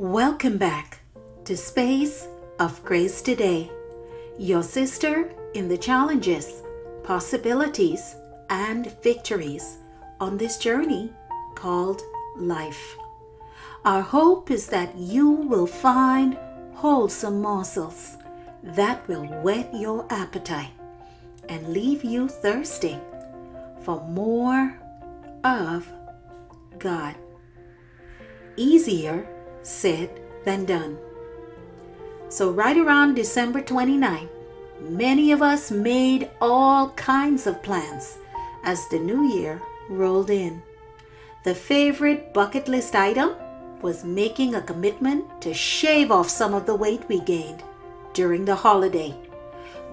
Welcome back to Space of Grace Today, your sister in the challenges, possibilities, and victories on this journey called life. Our hope is that you will find wholesome morsels that will whet your appetite and leave you thirsting for more of God. Easier said than done. So right around December 29th, many of us made all kinds of plans as the new year rolled in. The favorite bucket list item was making a commitment to shave off some of the weight we gained during the holiday.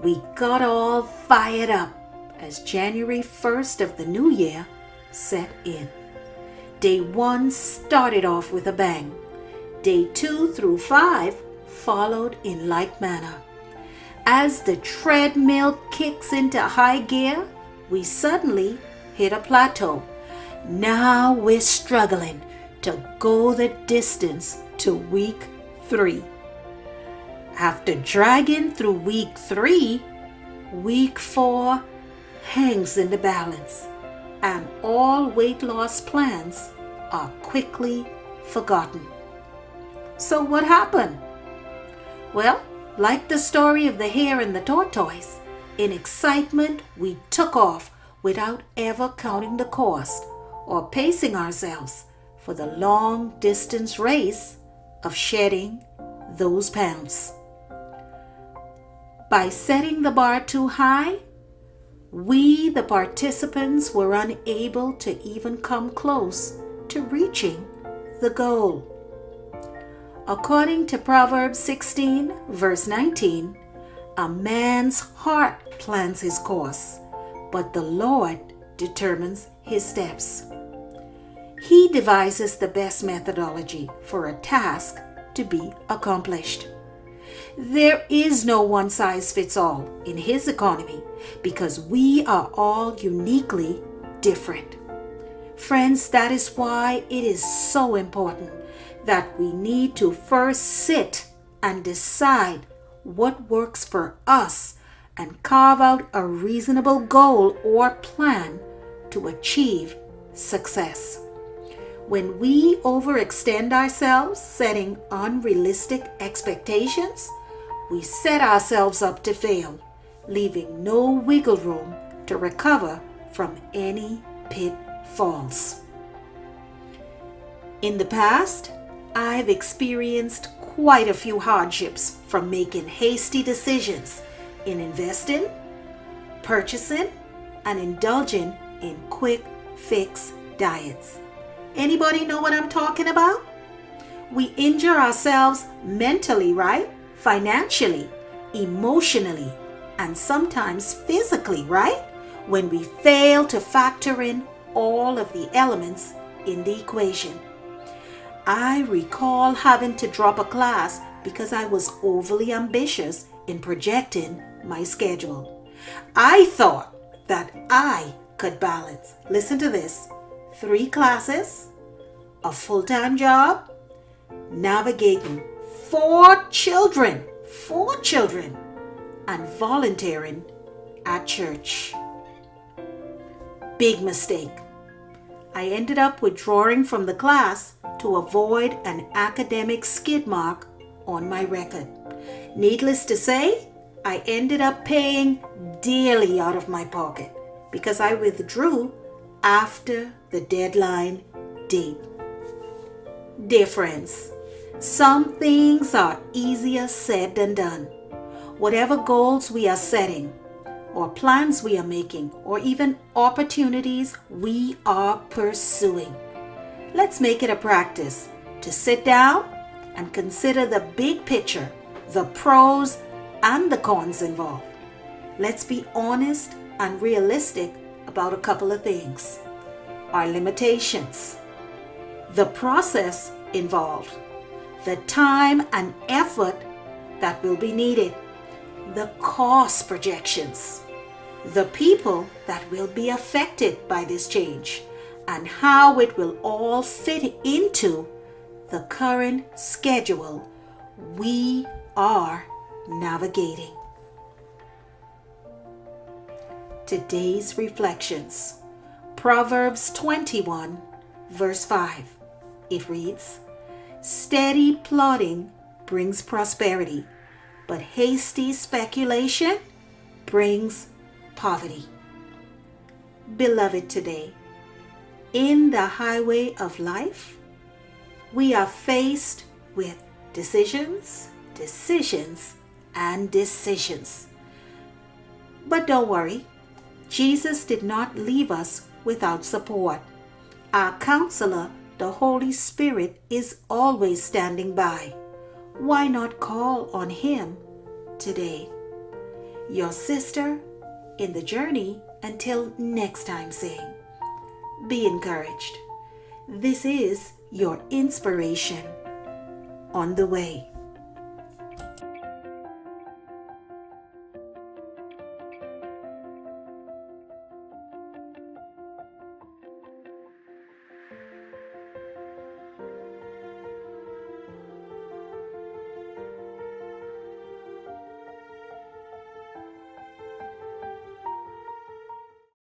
We got all fired up as January 1st of the new year set in. Day 1 started off with a bang. Day 2 through 5 followed in like manner. As the treadmill kicks into high gear, we suddenly hit a plateau. Now we're struggling to go the distance to week 3. After dragging through week 3, week 4 hangs in the balance, and all weight loss plans are quickly forgotten. So what happened? Well, like the story of the hare and the tortoise, in excitement we took off without ever counting the cost or pacing ourselves for the long distance race of shedding those pounds. By setting the bar too high, we, the participants, were unable to even come close to reaching the goal. According to Proverbs 16, verse 19, a man's heart plans his course, but the Lord determines his steps. He devises the best methodology for a task to be accomplished. There is no one-size-fits-all in his economy because we are all uniquely different. Friends, that is why it is so important that we need to first sit and decide what works for us and carve out a reasonable goal or plan to achieve success. When we overextend ourselves, setting unrealistic expectations, we set ourselves up to fail, leaving no wiggle room to recover from any pitfalls. In the past, I've experienced quite a few hardships from making hasty decisions in investing, purchasing, and indulging in quick fix diets. Anybody know what I'm talking about? We injure ourselves mentally, right? Financially, emotionally, and sometimes physically, right? When we fail to factor in all of the elements in the equation. I recall having to drop a class because I was overly ambitious in projecting my schedule. I thought that I could balance, listen to this, 3 classes, a full-time job, navigating 4 children, and volunteering at church. Big mistake. I ended up withdrawing from the class to avoid an academic skid mark on my record. Needless to say, I ended up paying dearly out of my pocket because I withdrew after the deadline date. Dear friends, some things are easier said than done. Whatever goals we are setting, or plans we are making, or even opportunities we are pursuing, let's make it a practice to sit down and consider the big picture, the pros and the cons involved. Let's be honest and realistic about a couple of things. Our limitations, the process involved, the time and effort that will be needed, the cost projections, the people that will be affected by this change, and how it will all fit into the current schedule we are navigating. Today's reflections. Proverbs 21, verse 5. It reads, "Steady plodding brings prosperity, but hasty speculation brings poverty." Beloved, today, in the highway of life, we are faced with decisions, and decisions. But don't worry, Jesus did not leave us without support. Our counselor, the Holy Spirit, is always standing by. Why not call on Him today? Your sister in the journey until next time saying, be encouraged. This is your inspiration on the way.